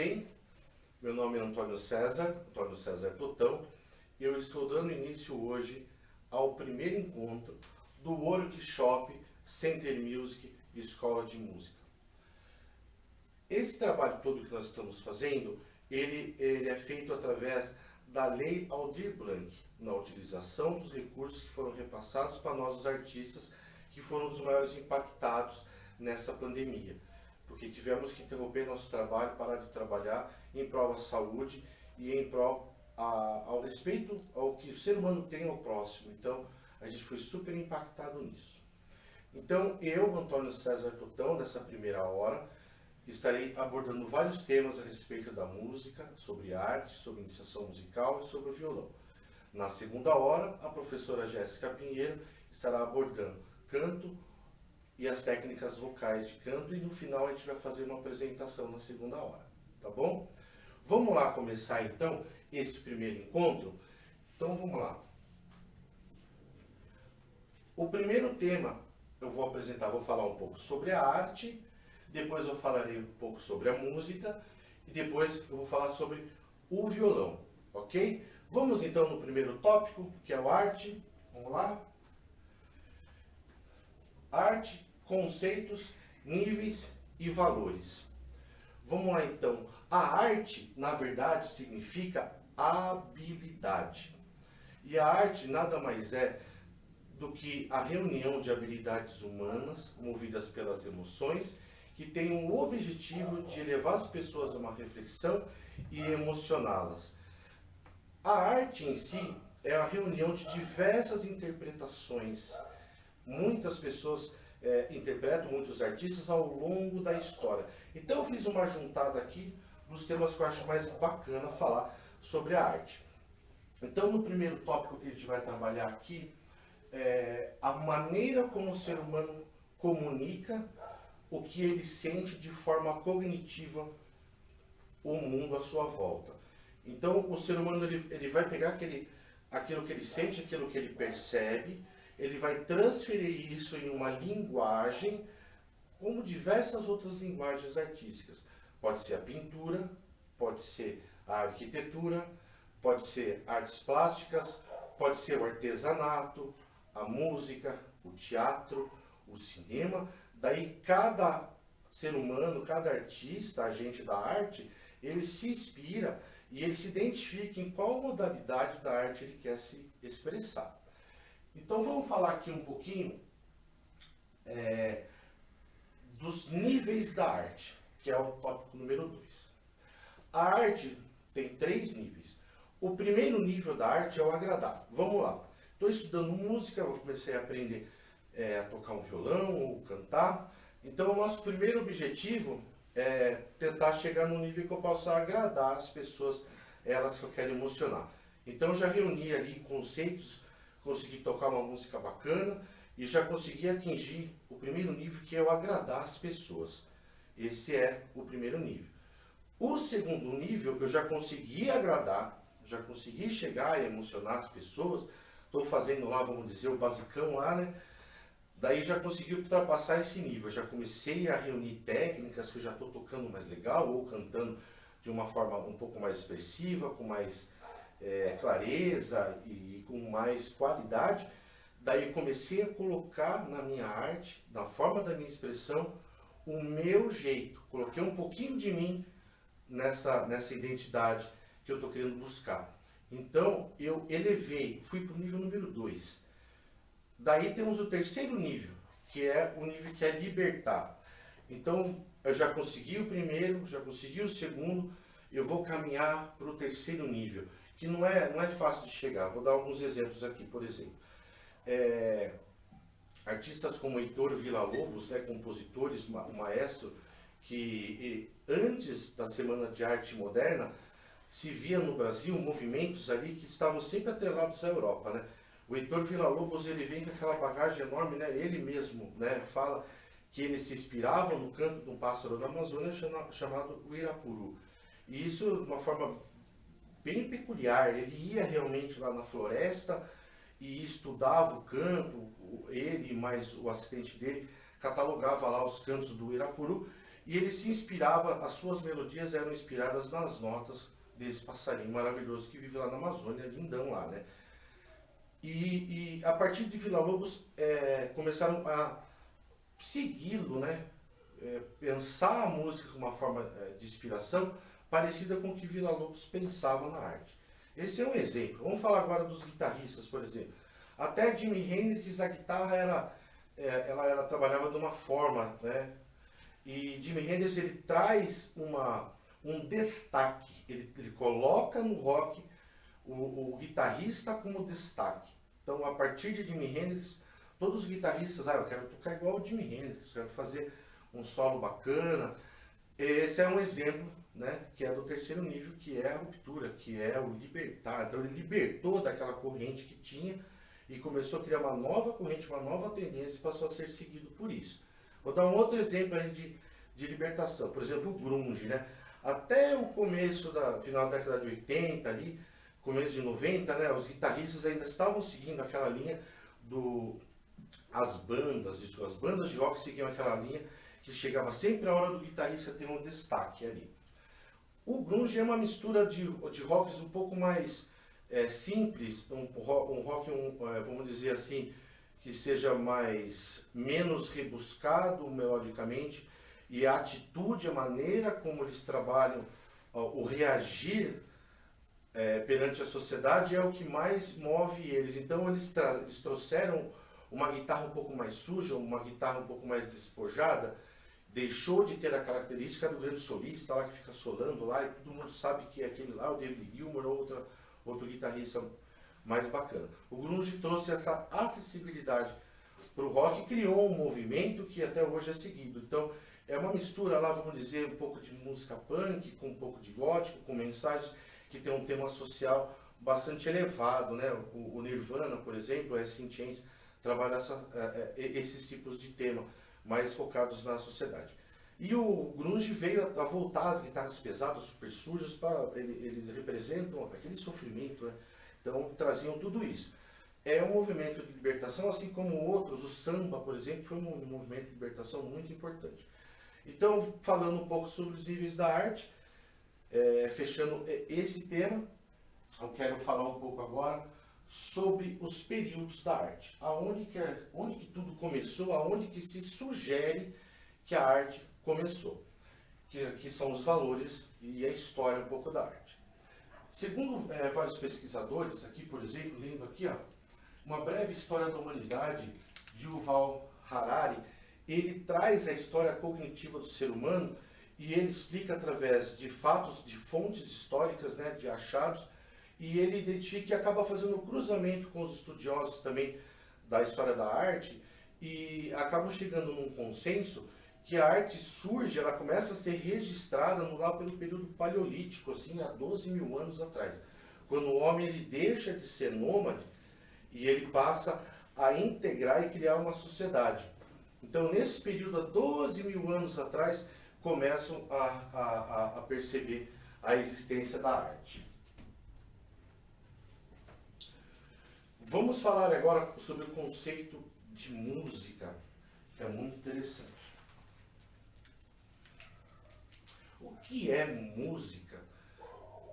bem? Meu nome é Antônio César Totão, e eu estou dando início hoje ao primeiro encontro do Workshop Center Music Escola de Música. Esse trabalho todo que nós estamos fazendo, ele é feito através da Lei Aldir Blanc, na utilização dos recursos que foram repassados para nós, os artistas, que foram os maiores impactados nessa pandemia. Porque tivemos que interromper nosso trabalho, parar de trabalhar em prol da saúde e em prol ao respeito ao que o ser humano tem ao próximo. Então, a gente foi super impactado nisso. Então, eu, Antônio César Totão, nessa primeira hora, estarei abordando vários temas a respeito da música, sobre arte, sobre iniciação musical e sobre o violão. Na segunda hora, a professora Jéssica Pinheiro estará abordando canto e as técnicas vocais de canto, e no final a gente vai fazer uma apresentação na segunda hora, tá bom? Vamos lá começar então esse primeiro encontro? Então vamos lá. O primeiro tema eu vou apresentar, vou falar um pouco sobre a arte, depois eu falarei um pouco sobre a música e depois eu vou falar sobre o violão, ok? Vamos então no primeiro tópico, que é o arte. Vamos lá? Arte, conceitos, níveis e valores. Vamos lá então. A arte, na verdade, significa habilidade. E a arte nada mais é do que a reunião de habilidades humanas, movidas pelas emoções, que tem o objetivo de levar as pessoas a uma reflexão e emocioná-las. A arte em si é a reunião de diversas interpretações. Muitas pessoas interpretam, muitos artistas, ao longo da história. Então eu fiz uma juntada aqui dos temas que eu acho mais bacana falar sobre a arte. Então no primeiro tópico que a gente vai trabalhar aqui é a maneira como o ser humano comunica o que ele sente de forma cognitiva o mundo à sua volta. Então o ser humano ele vai pegar aquilo que ele sente, aquilo que ele percebe, ele vai transferir isso em uma linguagem, como diversas outras linguagens artísticas. Pode ser a pintura, pode ser a arquitetura, pode ser artes plásticas, pode ser o artesanato, a música, o teatro, o cinema. Daí cada ser humano, cada artista, agente da arte, ele se inspira e ele se identifica em qual modalidade da arte ele quer se expressar. Então vamos falar aqui um pouquinho dos níveis da arte, que é o tópico número 2. A arte tem 3 níveis. O primeiro nível da arte é o agradar. Vamos lá. Estou estudando música, eu comecei a aprender a tocar um violão ou cantar. Então o nosso primeiro objetivo é tentar chegar no nível que eu possa agradar as pessoas, elas que eu quero emocionar. Então eu já reuni ali conceitos, consegui tocar uma música bacana e já consegui atingir o primeiro nível, que é o agradar as pessoas. Esse é o primeiro nível. O segundo nível, eu já consegui agradar, já consegui chegar e emocionar as pessoas. Estou fazendo lá, vamos dizer, o basicão lá, né? Daí já consegui ultrapassar esse nível, já comecei a reunir técnicas que eu já estou tocando mais legal ou cantando de uma forma um pouco mais expressiva, com mais clareza e com mais qualidade. Daí comecei a colocar na minha arte, na forma da minha expressão, o meu jeito. Coloquei um pouquinho de mim nessa identidade que eu estou querendo buscar. Então eu elevei, fui para o nível número 2. Daí temos o terceiro nível, que é o nível que é libertar. Então eu já consegui o primeiro, já consegui o segundo, eu vou caminhar para o terceiro nível, que não é fácil de chegar. Vou dar alguns exemplos aqui, por exemplo. Artistas como Heitor Villa-Lobos, né, compositores, o maestro, que antes da Semana de Arte Moderna, se via no Brasil movimentos ali que estavam sempre atrelados à Europa, né? O Heitor Villa-Lobos, ele vem com aquela bagagem enorme, né? Ele mesmo, né, fala que ele se inspirava no canto de um pássaro da Amazônia chamado Uirapuru. E isso de uma forma bem peculiar. Ele ia realmente lá na floresta e estudava o canto, ele mais o assistente dele catalogava lá os cantos do Uirapuru, e ele se inspirava, as suas melodias eram inspiradas nas notas desse passarinho maravilhoso que vive lá na Amazônia, lindão lá, né? E a partir de Villa-Lobos começaram a segui-lo, né? Pensar a música como uma forma de inspiração parecida com o que Villa-Lobos pensava na arte. Esse é um exemplo. Vamos falar agora dos guitarristas, por exemplo. Até Jimi Hendrix, a guitarra trabalhava de uma forma, né? E Jimi Hendrix, ele traz um destaque, ele coloca no rock o guitarrista como destaque. Então, a partir de Jimi Hendrix, todos os guitarristas, eu quero tocar igual o Jimi Hendrix, quero fazer um solo bacana. Esse é um exemplo, né, que é do terceiro nível, que é a ruptura, que é o libertar. Então, ele libertou daquela corrente que tinha e começou a criar uma nova corrente, uma nova tendência e passou a ser seguido por isso. Vou dar um outro exemplo aí de libertação, por exemplo, o grunge, né? Até o começo final da década de 80 ali, começo de 90, né, os guitarristas ainda estavam seguindo aquela linha as bandas de rock seguiam aquela linha que chegava sempre a hora do guitarrista ter um destaque ali. O grunge é uma mistura de rocks um pouco mais simples, um rock, vamos dizer assim, que seja menos rebuscado melodicamente, e a atitude, a maneira como eles trabalham, o reagir perante a sociedade é o que mais move eles. Então eles trouxeram uma guitarra um pouco mais suja, uma guitarra um pouco mais despojada, deixou de ter a característica do grande solista lá que fica solando lá, e todo mundo sabe que é aquele lá, o David Gilmour, outro guitarrista mais bacana. O grunge trouxe essa acessibilidade para o rock e criou um movimento que até hoje é seguido. Então, é uma mistura lá, vamos dizer, um pouco de música punk, com um pouco de gótico, com mensagens que tem um tema social bastante elevado, né? O Nirvana, por exemplo, o Alice in Chains, trabalha esses tipos de tema, mais focados na sociedade. E o grunge veio a voltar as guitarras pesadas, super sujas, eles representam aquele sofrimento, né? Então traziam tudo isso. É um movimento de libertação, assim como outros, o samba, por exemplo, foi um movimento de libertação muito importante. Então, falando um pouco sobre os níveis da arte, fechando esse tema, eu quero falar um pouco agora sobre os períodos da arte. Onde que tudo começou, aonde que se sugere que a arte começou, que são os valores e a história um pouco da arte. Segundo vários pesquisadores, aqui por exemplo, lendo aqui, uma breve história da humanidade, de Yuval Harari, ele traz a história cognitiva do ser humano e ele explica através de fatos, de fontes históricas, né, de achados, e ele identifica e acaba fazendo um cruzamento com os estudiosos também da história da arte e acabam chegando num consenso que a arte surge, ela começa a ser registrada lá pelo período paleolítico, assim, há 12 mil anos atrás, quando o homem ele deixa de ser nômade e ele passa a integrar e criar uma sociedade. Então, nesse período, há 12 mil anos atrás, começam a perceber a existência da arte. Vamos falar agora sobre o conceito de música, que é muito interessante. O que é música?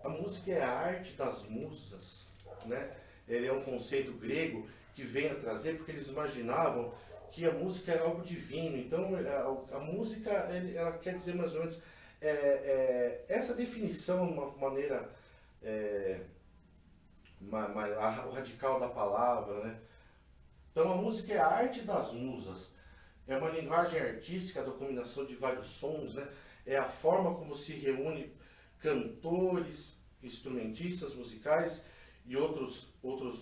A música é a arte das musas, né? Ele é um conceito grego que vem a trazer porque eles imaginavam que a música era algo divino. Então, a música, ela quer dizer mais ou menos essa definição, uma maneira radical da palavra, né? Então, a música é a arte das musas. É uma linguagem artística da combinação de vários sons, né? É a forma como se reúne cantores, instrumentistas musicais e outros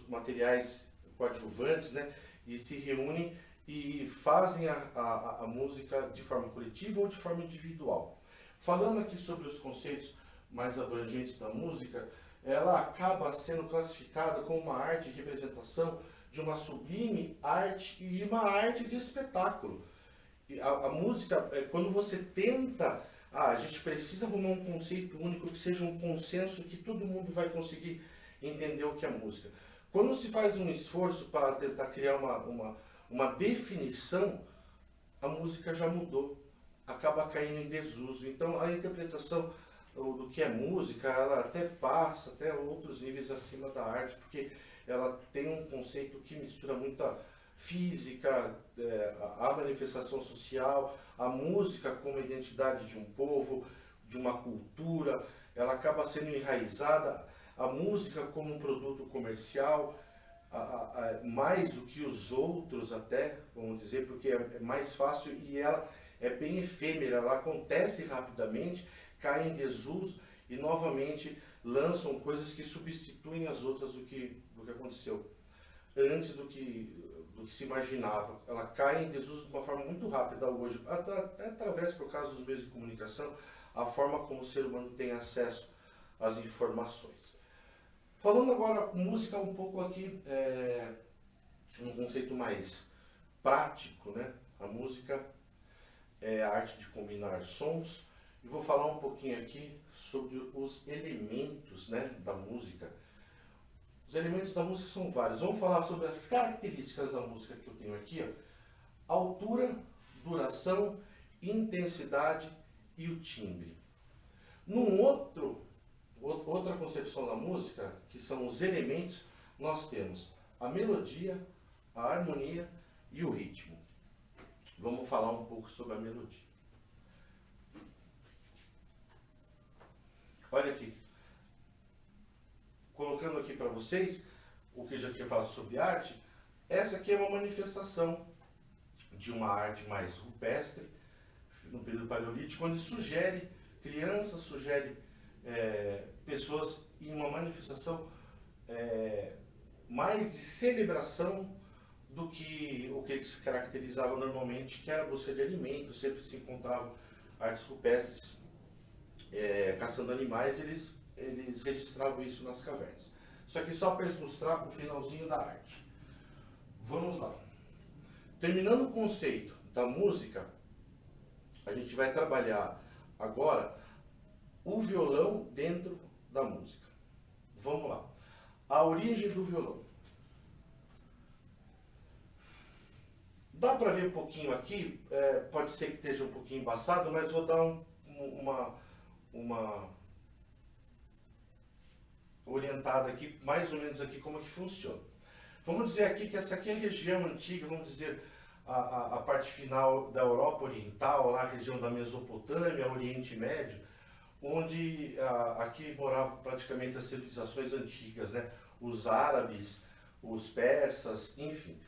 materiais coadjuvantes, né? E se reúnem e fazem a música de forma coletiva ou de forma individual. Falando aqui sobre os conceitos mais abrangentes da música, ela acaba sendo classificada como uma arte de representação de uma sublime arte e uma arte de espetáculo. E a música, quando você tenta, a gente precisa arrumar um conceito único que seja um consenso que todo mundo vai conseguir entender o que é música. Quando se faz um esforço para tentar criar uma definição, a música já mudou. acaba caindo em desuso. Então a interpretação do que é música, ela até passa até outros níveis acima da arte, porque ela tem um conceito que mistura muita física, a manifestação social, a música como identidade de um povo, de uma cultura, ela acaba sendo enraizada, a música como um produto comercial, mais do que os outros até, vamos dizer, porque é mais fácil e ela é bem efêmera, ela acontece rapidamente, cai em desuso e novamente lançam coisas que substituem as outras do que aconteceu antes do que se imaginava. Ela cai em desuso de uma forma muito rápida hoje, até através, por causa dos meios de comunicação, a forma como o ser humano tem acesso às informações. Falando agora música um pouco aqui, um conceito mais prático, né? A música é a arte de combinar sons, e vou falar um pouquinho aqui sobre os elementos, né, da música. Os elementos da música são vários. Vamos falar sobre as características da música que eu tenho aqui, ó. Altura, duração, intensidade e o timbre. Outra concepção da música, que são os elementos, nós temos a melodia, a harmonia e o ritmo. Vamos falar um pouco sobre a melodia. Olha aqui, colocando aqui para vocês o que eu já tinha falado sobre arte. Essa aqui é uma manifestação de uma arte mais rupestre, no período paleolítico, onde sugere crianças, sugere pessoas em uma manifestação mais de celebração do que o que se caracterizava normalmente, que era a busca de alimentos. Sempre se encontravam artes rupestres caçando animais, eles registravam isso nas cavernas. Só que só para ilustrar o finalzinho da arte. Vamos lá. Terminando o conceito da música, a gente vai trabalhar agora o violão dentro da música. Vamos lá. A origem do violão. Dá para ver um pouquinho aqui, pode ser que esteja um pouquinho embaçado, mas vou dar uma orientada aqui, mais ou menos aqui como é que funciona. Vamos dizer aqui que essa aqui é a região antiga, vamos dizer a parte final da Europa Oriental, lá a região da Mesopotâmia, Oriente Médio, onde aqui moravam praticamente as civilizações antigas, né? Os árabes, os persas, enfim.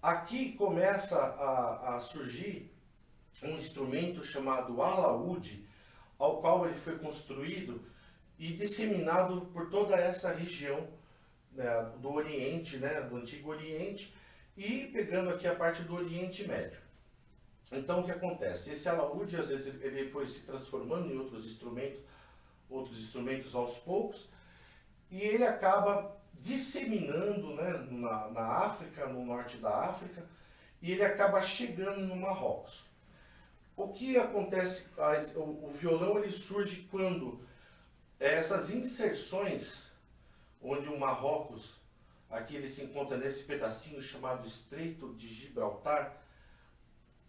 Aqui começa a surgir um instrumento chamado alaúde, ao qual ele foi construído e disseminado por toda essa região, né, do Oriente, né, do Antigo Oriente, e pegando aqui a parte do Oriente Médio. Então o que acontece? Esse alaúde, às vezes, ele foi se transformando em outros instrumentos aos poucos, e ele acaba disseminando, né, na África, no norte da África, e ele acaba chegando no Marrocos. O que acontece? O violão ele surge quando essas inserções, onde o Marrocos, aqui ele se encontra nesse pedacinho chamado Estreito de Gibraltar,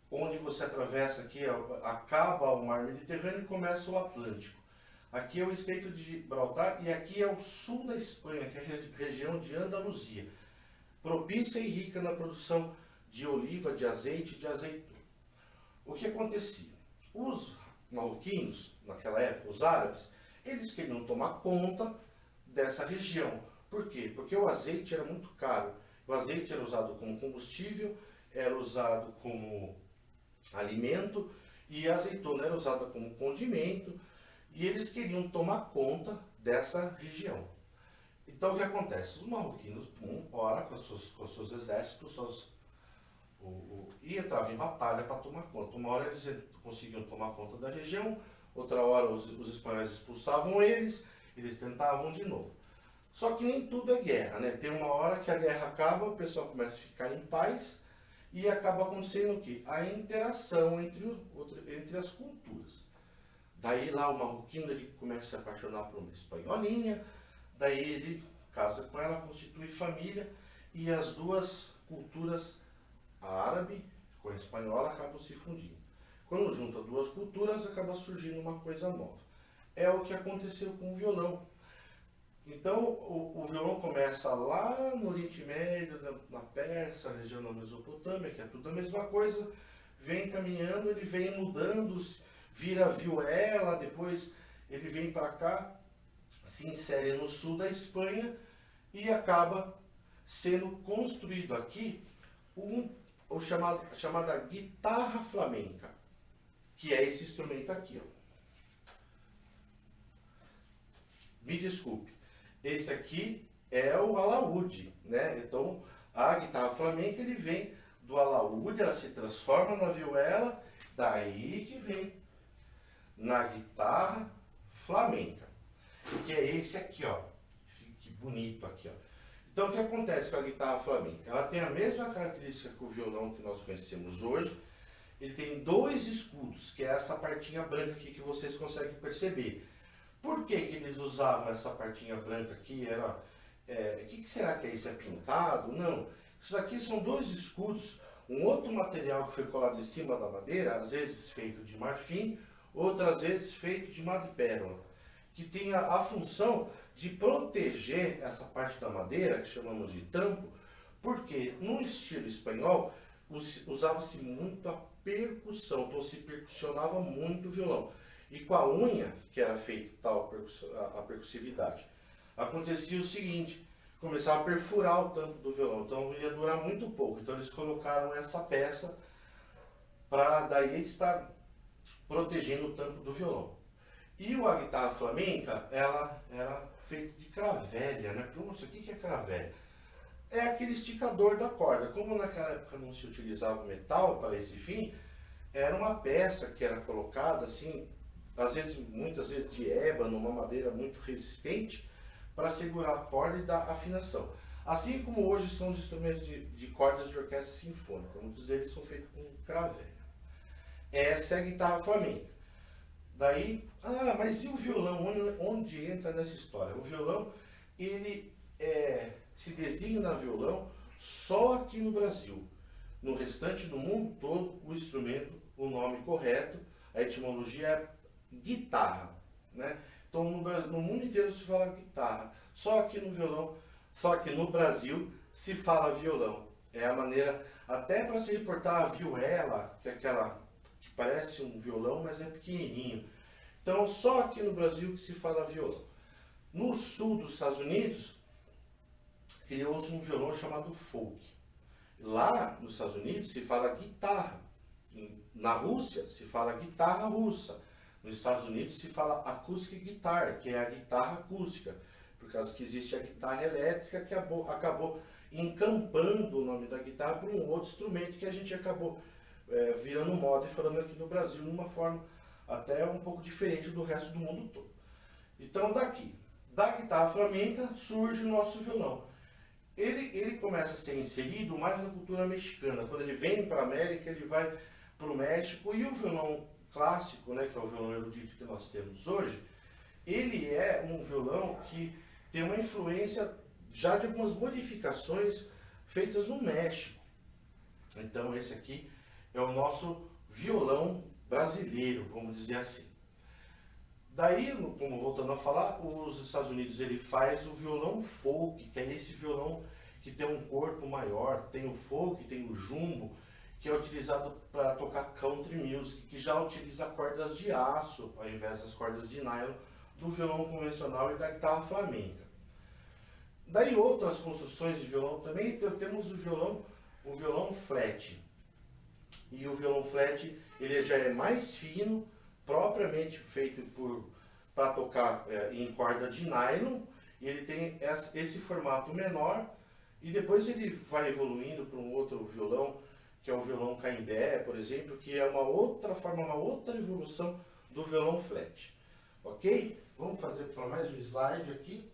onde você atravessa aqui, acaba o mar Mediterrâneo e começa o Atlântico. Aqui é o Estreito de Gibraltar e aqui é o sul da Espanha, que é a região de Andaluzia, propícia e rica na produção de oliva, de azeite e de azeitona. O que acontecia? Os marroquinos, naquela época, os árabes, eles queriam tomar conta dessa região. Por quê? Porque o azeite era muito caro. O azeite era usado como combustível, era usado como alimento, e a azeitona era usada como condimento, e eles queriam tomar conta dessa região. Então o que acontece? Os marroquinos, ora com os seus exércitos, e entravam em batalha para tomar conta. Uma hora eles conseguiam tomar conta da região, outra hora os espanhóis expulsavam eles tentavam de novo. Só que nem tudo é guerra, né? Tem uma hora que a guerra acaba, o pessoal começa a ficar em paz e acaba acontecendo o quê? A interação entre as culturas. Daí lá o marroquino ele começa a se apaixonar por uma espanholinha, daí ele casa com ela, constitui família, e as duas culturas, a árabe com a espanhola, acabam se fundindo. Quando junta duas culturas, acaba surgindo uma coisa nova. É o que aconteceu com o violão. Então, o violão começa lá no Oriente Médio, na Pérsia, região da Mesopotâmia, que é tudo a mesma coisa, vem caminhando, ele vem mudando, vira vihuela, depois ele vem para cá, se insere no sul da Espanha e acaba sendo construído aqui a chamada guitarra flamenca, que é esse instrumento aqui, ó. Me desculpe, esse aqui é o alaúde, né? Então, a guitarra flamenca, ele vem do alaúde, ela se transforma na vihuela, daí que vem na guitarra flamenca, que é esse aqui, ó. Que bonito aqui, ó. Então, o que acontece com a guitarra flamenca? Ela tem a mesma característica que o violão que nós conhecemos hoje. Ele tem dois escudos, que é essa partinha branca aqui que vocês conseguem perceber. Por que que eles usavam essa partinha branca aqui? O que será que é isso? É pintado? Não. Isso aqui são dois escudos, um outro material que foi colado em cima da madeira, às vezes feito de marfim, outras vezes feito de madrepérola, que tem a função de proteger essa parte da madeira, que chamamos de tampo, porque no estilo espanhol usava-se muito a percussão, então se percussionava muito o violão. E com a unha, que era feita tal a percussividade, acontecia o seguinte, começava a perfurar o tampo do violão, então ia durar muito pouco. Então eles colocaram essa peça para daí estar protegendo o tampo do violão. E a guitarra flamenca, ela era feita de cravelha, né? Nossa, o que é cravelha? É aquele esticador da corda. Como naquela época não se utilizava metal para esse fim, era uma peça que era colocada assim, às vezes, muitas vezes de ébano, uma madeira muito resistente, para segurar a corda e dar afinação. Assim como hoje são os instrumentos de cordas de orquestra sinfônica, muitos deles são feitos com cravelha. Essa é a guitarra flamenca. Daí, mas e o violão? Onde entra nessa história? O violão, ele se designa violão só aqui no Brasil. No restante do mundo todo, o instrumento, o nome correto, a etimologia é guitarra, né? Então no mundo inteiro se fala guitarra, só aqui no Brasil se fala violão. É a maneira, até para se reportar a vihuela, que é aquela que parece um violão, mas é pequenininho. Então só aqui no Brasil que se fala violão. No sul dos Estados Unidos, criou-se um violão chamado folk. Lá nos Estados Unidos se fala guitarra. Na Rússia se fala guitarra russa. Nos Estados Unidos se fala acoustic guitar, que é a guitarra acústica, por causa que existe a guitarra elétrica que acabou encampando o nome da guitarra para um outro instrumento que a gente acabou virando moda e falando aqui no Brasil de uma forma até um pouco diferente do resto do mundo todo. Então da guitarra flamenca surge o nosso violão. Ele começa a ser inserido mais na cultura mexicana. Quando ele vem para a América, ele vai para o México, e o violão clássico, né, que é o violão erudito que nós temos hoje, ele é um violão que tem uma influência já de algumas modificações feitas no México. Então esse aqui é o nosso violão brasileiro, vamos dizer assim. Daí, como voltando a falar, os Estados Unidos ele faz o violão folk, que é esse violão que tem um corpo maior, tem o folk, tem o jumbo, que é utilizado para tocar country music, que já utiliza cordas de aço, ao invés das cordas de nylon, do violão convencional e da guitarra flamenca. Daí outras construções de violão também, temos o violão flat. E o violão flat, ele já é mais fino, propriamente feito para tocar em corda de nylon, e ele tem esse formato menor, e depois ele vai evoluindo para um outro violão, que é o violão caimbé, por exemplo, que é uma outra forma, uma outra evolução do violão flat. Ok? Vamos fazer para mais um slide aqui.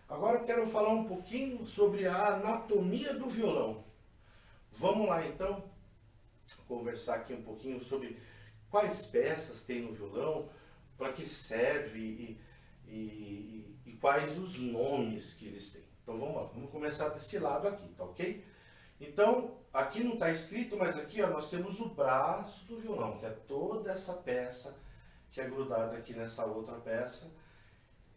Agora eu quero falar um pouquinho sobre a anatomia do violão. Vamos lá então conversar aqui um pouquinho sobre quais peças tem no violão, para que serve e quais os nomes que eles têm. Então vamos lá, vamos começar desse lado aqui, tá ok? Então, aqui não está escrito, mas aqui ó, nós temos o braço do violão, que é toda essa peça que é grudada aqui nessa outra peça,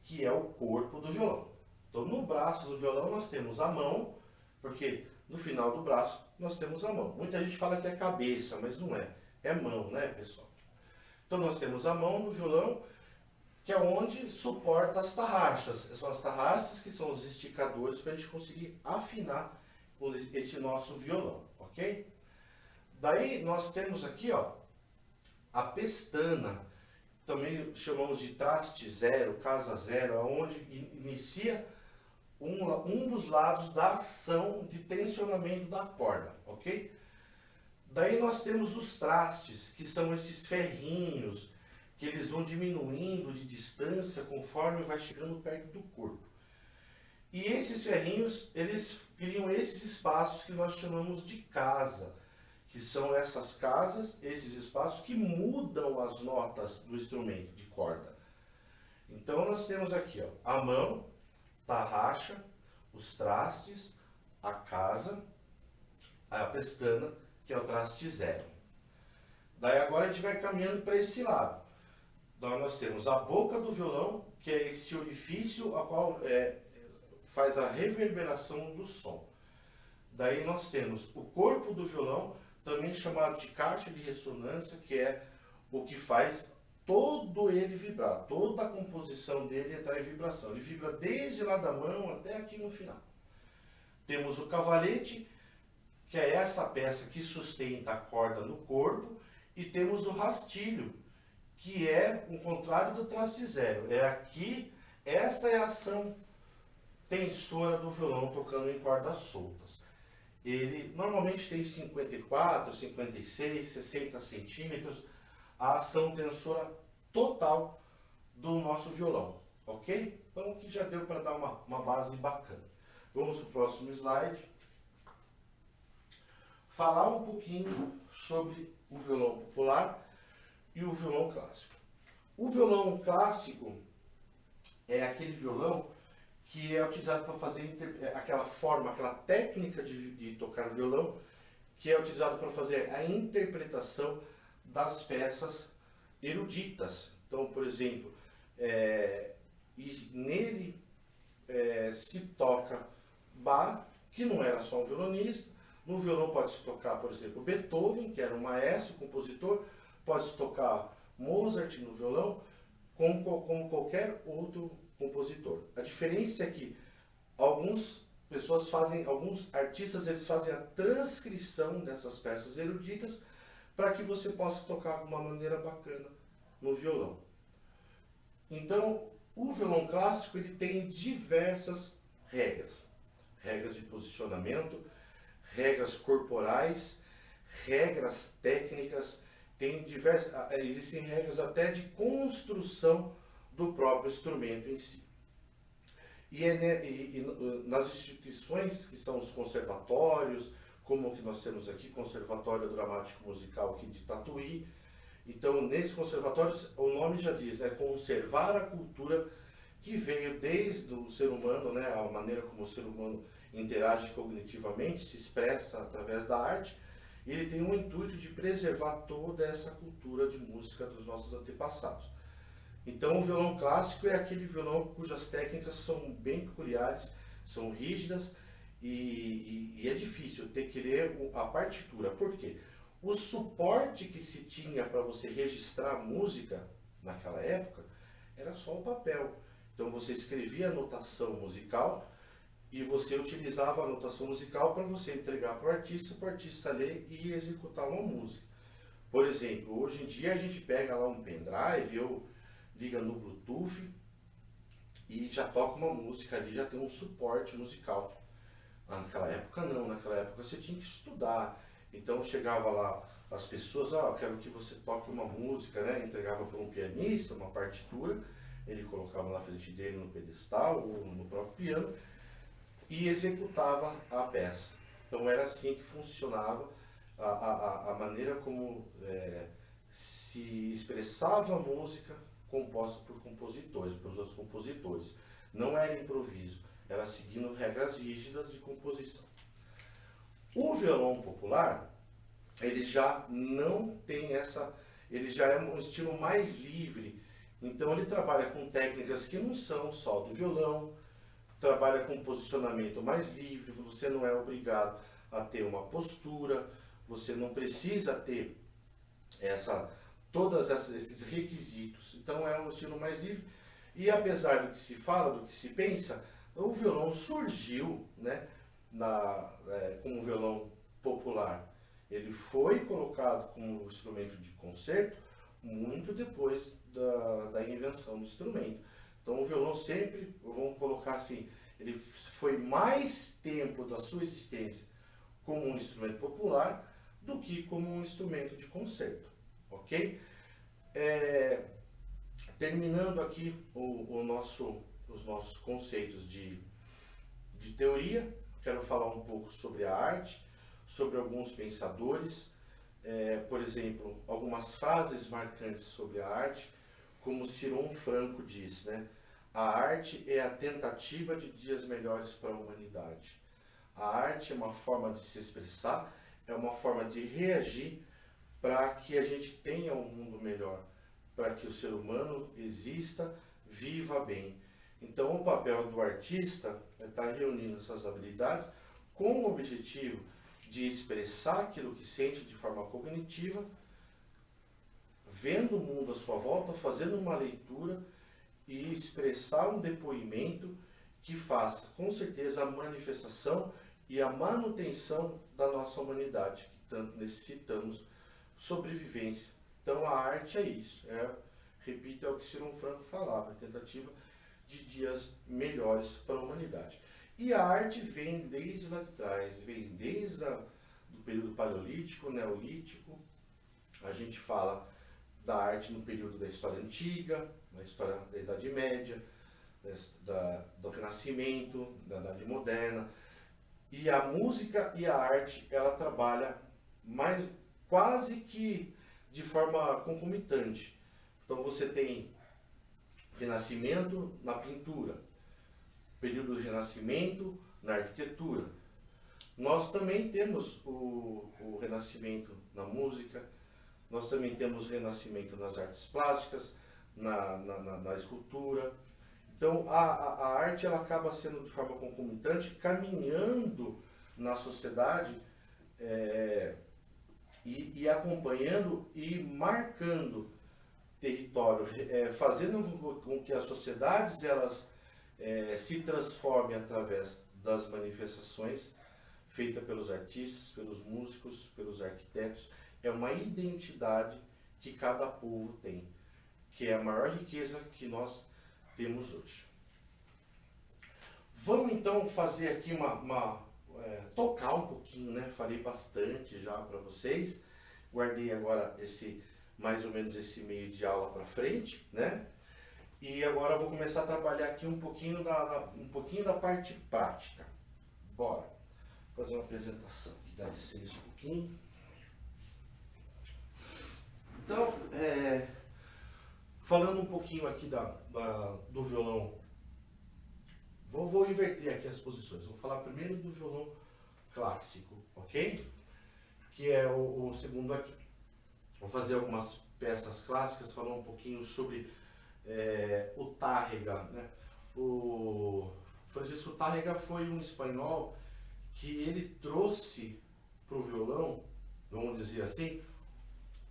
que é o corpo do violão. Então, no braço do violão nós temos a mão, porque no final do braço nós temos a mão. Muita gente fala que é cabeça, mas não é. É mão, né, pessoal? Então, nós temos a mão no violão, que é onde suporta as tarraxas. São as tarraxas que são os esticadores para a gente conseguir afinar esse nosso violão, ok? Daí nós temos aqui, ó, a pestana, também chamamos de traste zero, casa zero, onde inicia um dos lados da ação de tensionamento da corda, ok? Daí nós temos os trastes, que são esses ferrinhos, que eles vão diminuindo de distância conforme vai chegando perto do corpo. E esses ferrinhos, eles criam esses espaços que nós chamamos de casa, que são essas casas, esses espaços que mudam as notas do instrumento de corda. Então nós temos aqui, ó, a mão, tarraxa, os trastes, a casa, a pestana, que é o traste zero. Daí agora a gente vai caminhando para esse lado. Então nós temos a boca do violão, que é esse orifício a qual faz a reverberação do som. Daí nós temos o corpo do violão, também chamado de caixa de ressonância, que é o que faz todo ele vibrar, toda a composição dele entrar em vibração. Ele vibra desde lá da mão até aqui no final. Temos o cavalete, que é essa peça que sustenta a corda no corpo, e temos o rastilho, que é o contrário do traste zero. É aqui, essa é a ação tensora do violão tocando em cordas soltas. Ele normalmente tem 54, 56, 60 centímetros, a ação tensora total do nosso violão, ok? Então aqui já deu para dar uma base bacana. Vamos para o próximo slide. Falar um pouquinho sobre o violão popular e o violão clássico. O violão clássico é aquele violão que é utilizado para fazer aquela forma, aquela técnica de tocar violão, que é utilizado para fazer a interpretação das peças eruditas. Então, por exemplo, nele se toca Bach, que não era só um violonista. No violão pode-se tocar, por exemplo, Beethoven, que era um maestro, compositor. Pode-se tocar Mozart no violão, como qualquer outro compositor. A diferença é que alguns artistas eles fazem a transcrição dessas peças eruditas para que você possa tocar de uma maneira bacana no violão. Então, o violão clássico ele tem diversas regras. Regras de posicionamento, regras corporais, regras técnicas, existem regras até de construção do próprio instrumento em si. E nas instituições que são os conservatórios, como o que nós temos aqui, Conservatório Dramático Musical aqui de Tatuí. Então, nesses conservatórios, o nome já diz, é conservar a cultura que veio desde o ser humano, né, a maneira como o ser humano interage cognitivamente, se expressa através da arte, e ele tem o intuito de preservar toda essa cultura de música dos nossos antepassados. Então o violão clássico é aquele violão cujas técnicas são bem peculiares, são rígidas e é difícil ter que ler a partitura. Por quê? O suporte que se tinha para você registrar a música naquela época era só o papel. Então você escrevia a notação musical e você utilizava a notação musical para você entregar para o artista ler e executar uma música. Por exemplo, hoje em dia a gente pega lá um pendrive ou liga no Bluetooth e já toca uma música ali, já tem um suporte musical. Naquela época não, naquela época você tinha que estudar. Então chegava lá as pessoas, eu quero que você toque uma música, né? Entregava para um pianista uma partitura, ele colocava na frente dele no pedestal ou no próprio piano e executava a peça. Então era assim que funcionava a maneira como se expressava a música composta por compositores, pelos compositores. Não era improviso, era seguindo regras rígidas de composição. O violão popular, ele já não tem essa, ele já é um estilo mais livre, então ele trabalha com técnicas que não são só do violão, trabalha com posicionamento mais livre, você não é obrigado a ter uma postura, você não precisa ter esses requisitos, então é um estilo mais livre, e apesar do que se fala, do que se pensa, o violão surgiu, né, como violão popular. Ele foi colocado como instrumento de concerto muito depois da invenção do instrumento. Então o violão sempre, vamos colocar assim, ele foi mais tempo da sua existência como um instrumento popular do que como um instrumento de concerto, ok? Terminando aqui os nossos conceitos de teoria, quero falar um pouco sobre a arte, sobre alguns pensadores, por exemplo, algumas frases marcantes sobre a arte, como Ciron Franco diz, né? A arte é a tentativa de dias melhores para a humanidade. A arte é uma forma de se expressar, é uma forma de reagir para que a gente tenha um mundo melhor, para que o ser humano exista, viva bem. Então o papel do artista é estar reunindo suas habilidades com o objetivo de expressar aquilo que sente de forma cognitiva, vendo o mundo à sua volta, fazendo uma leitura e expressar um depoimento que faça, com certeza, a manifestação e a manutenção da nossa humanidade, que tanto necessitamos, sobrevivência. Então a arte é isso, repito, é o que Ciron Franco falava, a tentativa de dias melhores para a humanidade. E a arte vem desde lá de trás, vem desde o período paleolítico, neolítico. A gente fala da arte no período da história antiga, na história da Idade Média, do Renascimento, da Idade Moderna. E a música e a arte, ela trabalha quase que de forma concomitante. Então você tem Renascimento na pintura, período do Renascimento na arquitetura. Nós também temos o Renascimento na música, nós também temos o Renascimento nas artes plásticas, na escultura. Então a arte ela acaba sendo de forma concomitante, caminhando na sociedade e acompanhando e marcando território, fazendo com que as sociedades elas se transformem através das manifestações feitas pelos artistas, pelos músicos, pelos arquitetos. É uma identidade que cada povo tem, que é a maior riqueza que nós temos hoje. Vamos então fazer aqui tocar um pouquinho, né? Falei bastante já para vocês, guardei agora mais ou menos esse meio de aula para frente, né? E agora eu vou começar a trabalhar aqui um pouquinho da parte prática. Bora fazer uma apresentação aqui, dá licença um pouquinho. Então, falando um pouquinho aqui do violão, vou inverter aqui as posições. Vou falar primeiro do violão clássico, ok? Que é o segundo aqui. Vou fazer algumas peças clássicas, falar um pouquinho sobre o Tárrega, né? O Francisco Tárrega foi um espanhol que ele trouxe para o violão, vamos dizer assim,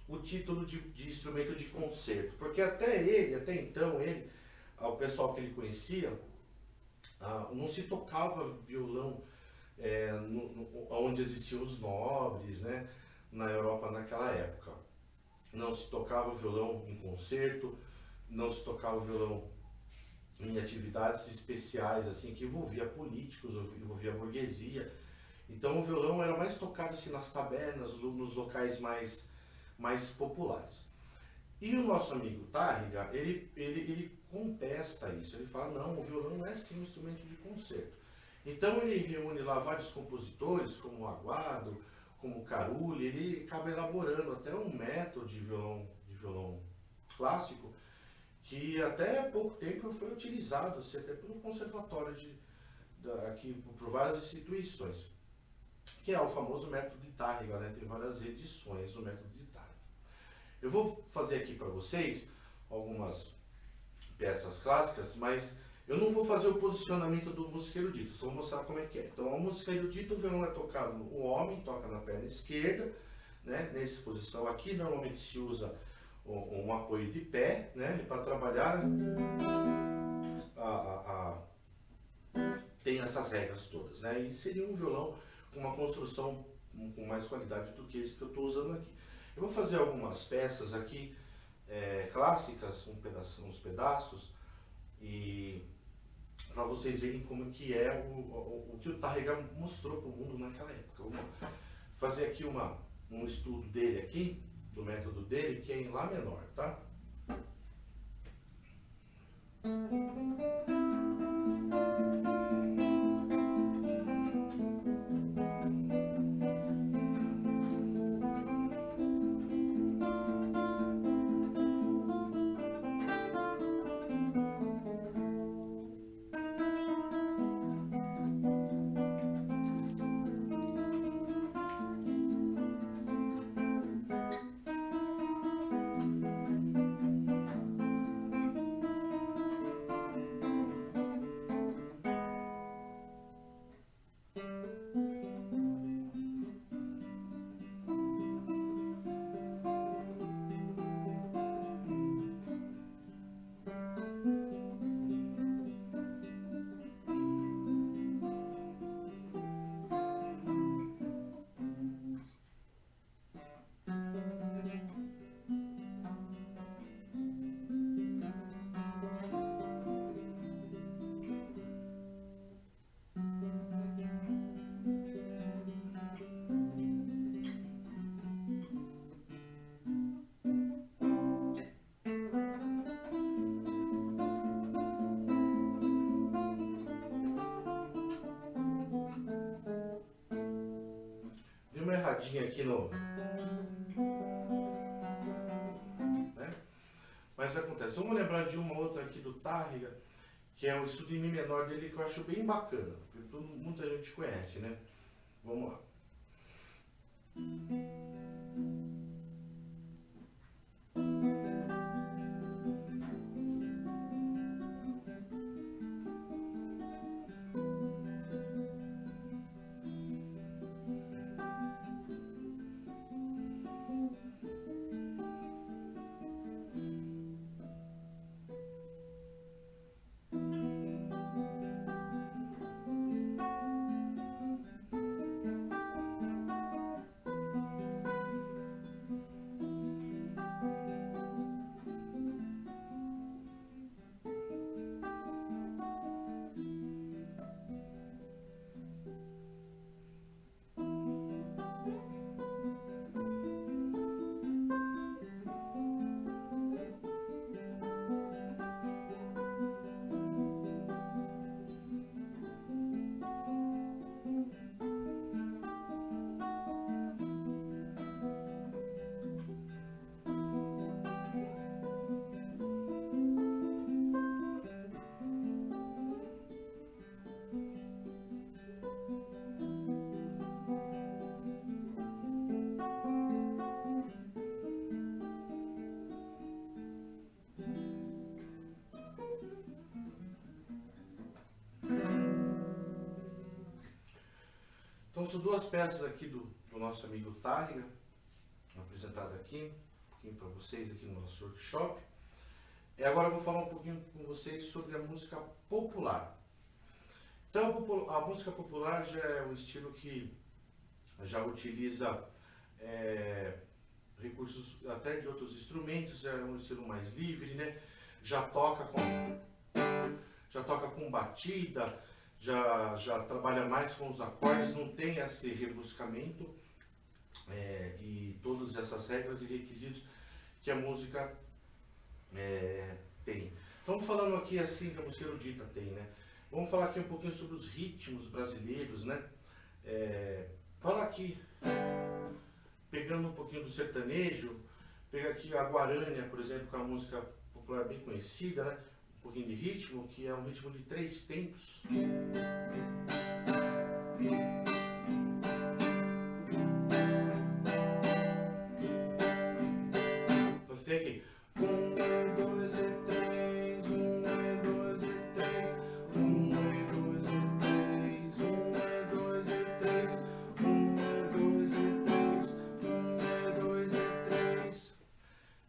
o título de instrumento de concerto, porque até então, o pessoal que ele conhecia, não se tocava violão onde existiam os nobres, né, na Europa naquela época. Não se tocava violão em concerto, não se tocava violão em atividades especiais, assim, que envolvia políticos, envolvia burguesia. Então o violão era mais tocado assim, nas tabernas, nos locais mais populares. E o nosso amigo Tárrega, ele contesta isso, ele fala, não, o violão não é sim um instrumento de concerto. Então ele reúne lá vários compositores, como o Aguado, como o Carulli, ele acaba elaborando até um método de violão clássico, que até há pouco tempo foi utilizado, assim, até pelo conservatório aqui por várias instituições, que é o famoso método de Tárrega, né? Tem várias edições do método de Tárrega. Eu vou fazer aqui para vocês algumas peças clássicas, mas eu não vou fazer o posicionamento do músico erudito, só vou mostrar como é que é. Então, a música erudito, o violão é tocado, o homem toca na perna esquerda, né? Nessa posição aqui, normalmente se usa um apoio de pé, né? Para trabalhar tem essas regras todas, né? E seria um violão com uma construção com mais qualidade do que esse que eu estou usando aqui. Eu vou fazer algumas peças aqui clássicas, uns pedaços, e para vocês verem como que é o que o Tárrega mostrou para o mundo naquela época. Vou fazer aqui um estudo dele aqui, do método dele, que é em Lá menor, tá? Uma erradinha aqui no... né? Mas acontece. Vamos lembrar de uma outra aqui do Tárrega, que é o estudo em Mi menor dele, que eu acho bem bacana, porque muita gente conhece, né? Vamos lá. Então são duas peças aqui do nosso amigo Tárrega, apresentadas aqui, um pouquinho para vocês aqui no nosso workshop. E agora eu vou falar um pouquinho com vocês sobre a música popular. Então a música popular já é um estilo que já utiliza recursos até de outros instrumentos, é um estilo mais livre, né? Já toca com batida, já trabalha mais com os acordes, não tem esse rebuscamento e todas essas regras e requisitos que a música tem. Então, falando aqui assim que a música erudita tem, né? Vamos falar aqui um pouquinho sobre os ritmos brasileiros, né? Fala aqui, pegando um pouquinho do sertanejo, pega aqui a Guarânia, por exemplo, que é uma música popular bem conhecida, né? Um pouquinho de ritmo, que é um ritmo de 3 tempos.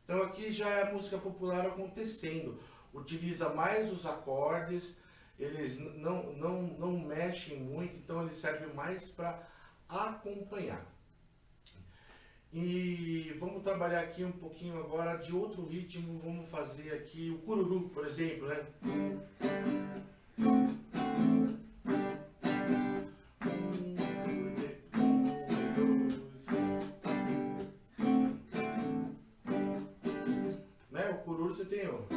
Então aqui já é a música popular acontecendo, utiliza mais os acordes, eles não mexem muito, então ele serve mais para acompanhar. E vamos trabalhar aqui um pouquinho agora de outro ritmo, vamos fazer aqui o cururu, por exemplo, né? Né? O cururu você tem o...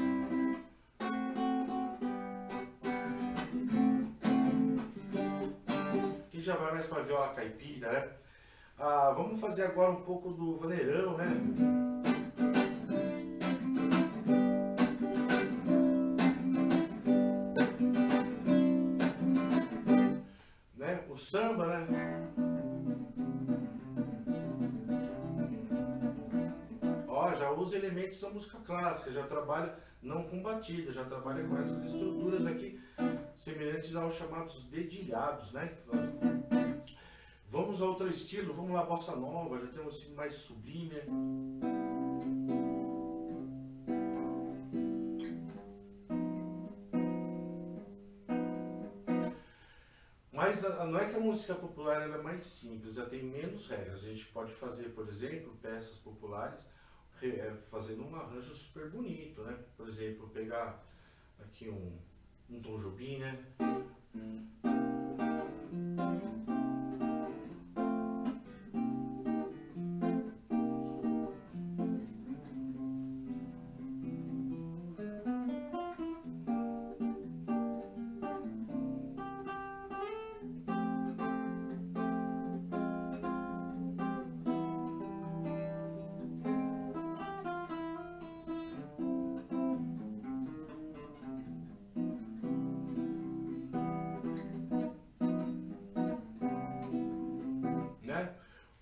Aqui já vai mais para viola caipira, né? Vamos fazer agora um pouco do vaneirão, né? O samba, né? Ó, já usa elementos da música clássica, já trabalha não com batida, já trabalha com essas estruturas aqui, semelhantes aos chamados dedilhados, né? Vamos a outro estilo, vamos lá, bossa nova, já tem um estilo mais sublime. Mas não é que a música popular ela é mais simples, ela tem menos regras. A gente pode fazer, por exemplo, peças populares fazendo um arranjo super bonito, né? Por exemplo, pegar aqui um Tom Jobim, né?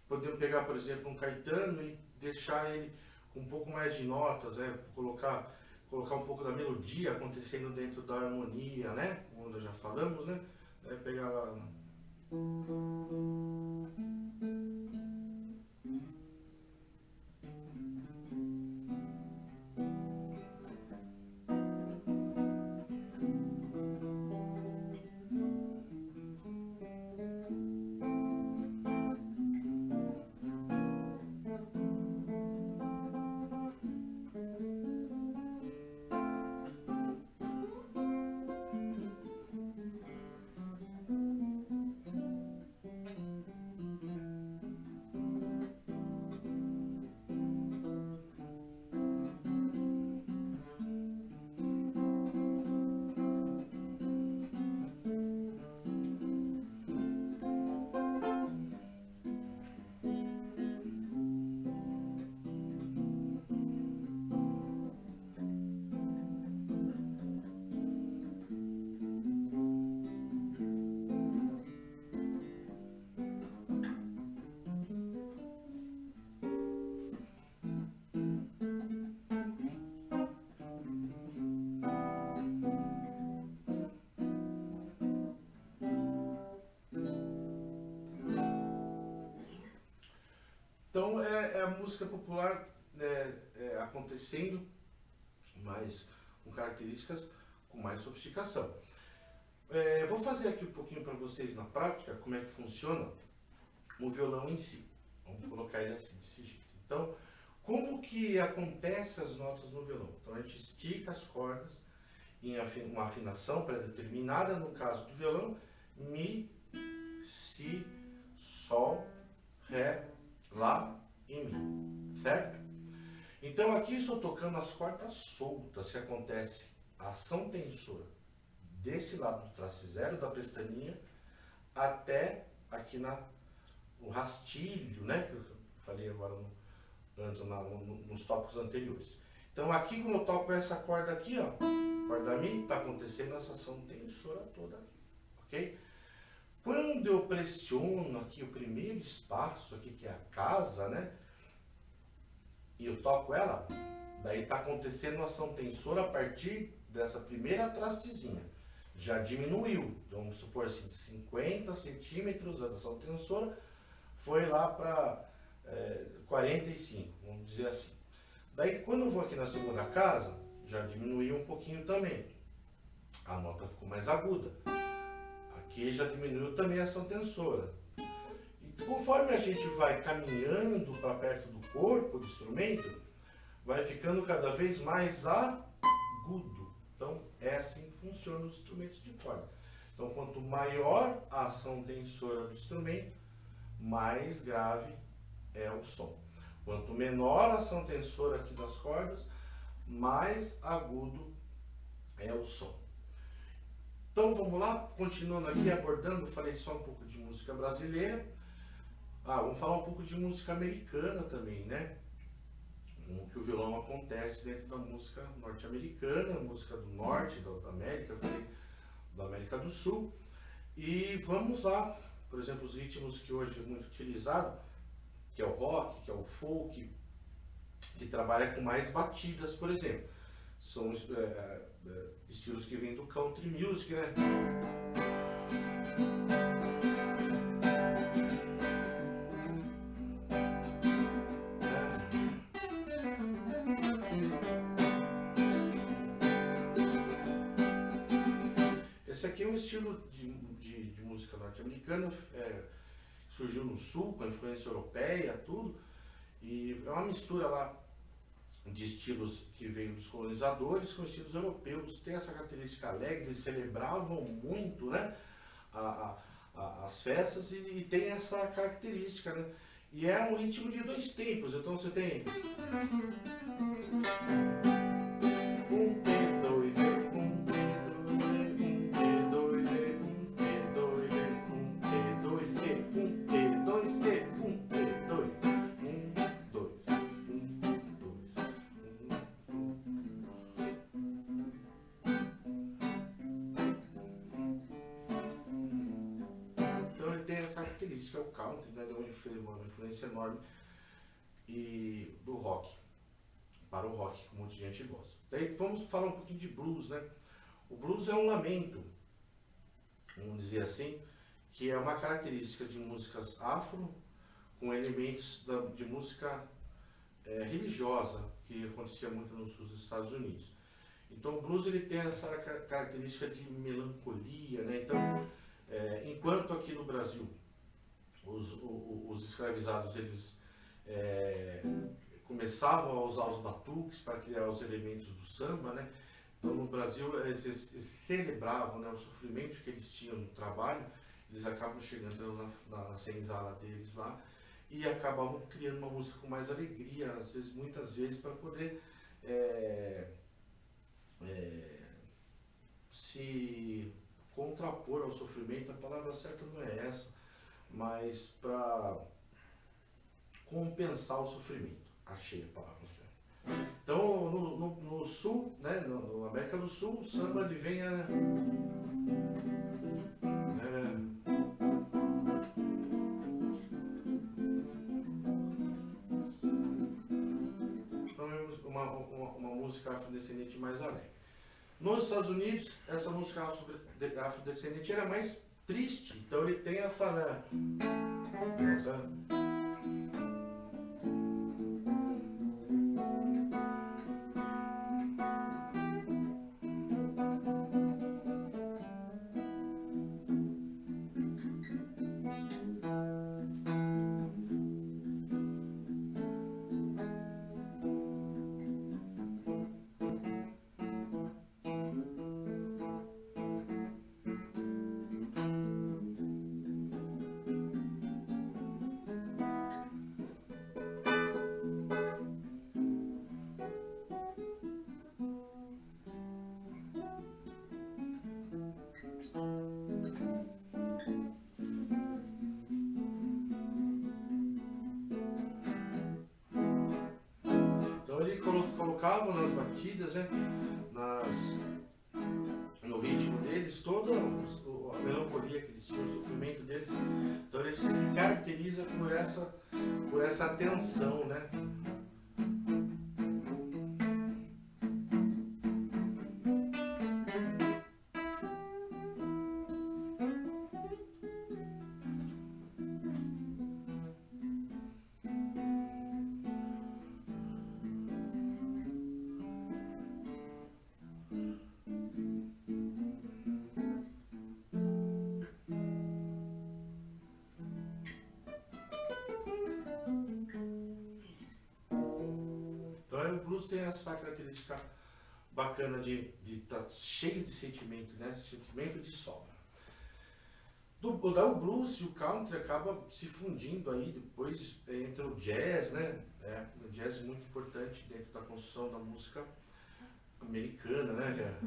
Podemos pegar, por exemplo, um Caetano e deixar ele com um pouco mais de notas, né? Colocar um pouco da melodia acontecendo dentro da harmonia, né? Como nós já falamos, né? Pegar lá... Então é a música popular acontecendo, mas com características com mais sofisticação. Vou fazer aqui um pouquinho para vocês na prática como é que funciona o violão em si. Vamos colocar ele assim, desse jeito. Então, como que acontece as notas no violão? Então a gente estica as cordas em uma afinação pré-determinada, no caso do violão, Mi, Si, Sol, Ré, Lá e Mi, certo? Então aqui estou tocando as cordas soltas, que acontece a ação tensora desse lado do traste zero da pestaninha até aqui no rastilho, né? Que eu falei agora nos tópicos anteriores. Então aqui quando eu toco essa corda aqui, ó, corda Mi, está acontecendo essa ação tensora toda aqui, ok? Quando eu pressiono aqui o primeiro espaço aqui, que é a casa, né? E eu toco ela, daí está acontecendo uma ação tensora a partir dessa primeira trastezinha. Já diminuiu, então, vamos supor assim, 50 centímetros a ação tensora foi lá para 45, vamos dizer assim. Daí quando eu vou aqui na segunda casa, já diminuiu um pouquinho também. A nota ficou mais aguda. Aqui já diminuiu também a ação tensora. E conforme a gente vai caminhando para perto do corpo do instrumento, vai ficando cada vez mais agudo. Então é assim que funcionam os instrumentos de corda. Então quanto maior a ação tensora do instrumento, mais grave é o som. Quanto menor a ação tensora aqui das cordas, mais agudo é o som. Então vamos lá, continuando aqui abordando, falei só um pouco de música brasileira. Vamos falar um pouco de música americana também, né? Como que o violão acontece dentro da música norte-americana, música do norte, da América, eu falei da América do Sul. E vamos lá, por exemplo, os ritmos que hoje é muito utilizado, que é o rock, que é o folk, que trabalha com mais batidas, por exemplo. São estilos que vêm do country music, né? Esse aqui é um estilo de música norte-americana, surgiu no sul, com a influência europeia, tudo, e é uma mistura lá de estilos que veio dos colonizadores com estilos europeus. Tem essa característica alegre, eles celebravam muito, né, as festas e tem essa característica, né, e é um ritmo de 2 tempos, então você tem um P, 2, um P, 2, um P, 2, um P, 2, um P, 2, um P, 2, um P, 2, então ele tem essa característica, o country, né, deu uma influência enorme do rock, para o rock, que um monte de gente gosta. Daí vamos falar um pouquinho de blues, né? O blues é um lamento, vamos dizer assim, que é uma característica de músicas afro, com elementos de música religiosa, que acontecia muito no sul dos Estados Unidos. Então o blues ele tem essa característica de melancolia, né? Então, enquanto aqui no Brasil os escravizados eles começavam a usar os batuques para criar os elementos do samba, né? Então no Brasil eles celebravam, né, o sofrimento que eles tinham no trabalho, eles acabam chegando na senzala deles lá e acabavam criando uma música com mais alegria, às vezes, muitas vezes, para poder se contrapor ao sofrimento. A palavra certa não é essa, mas para compensar o sofrimento. Achei a palavra certa. Então, no sul, né, na América do Sul, o samba ele vem então é uma música afrodescendente mais alegre. Nos Estados Unidos, essa música afrodescendente era mais triste, então ele tem essa, né, colocavam nas batidas, né, no ritmo deles, toda a melancolia que eles tinham, o sofrimento deles. Então eles se caracterizam por essa tensão, né? blues tem essa característica bacana de estar cheio de sentimento, né? Sentimento de sobra. O blues e o country acaba se fundindo aí, depois entra o jazz, né? O jazz é muito importante dentro da construção da música americana, né?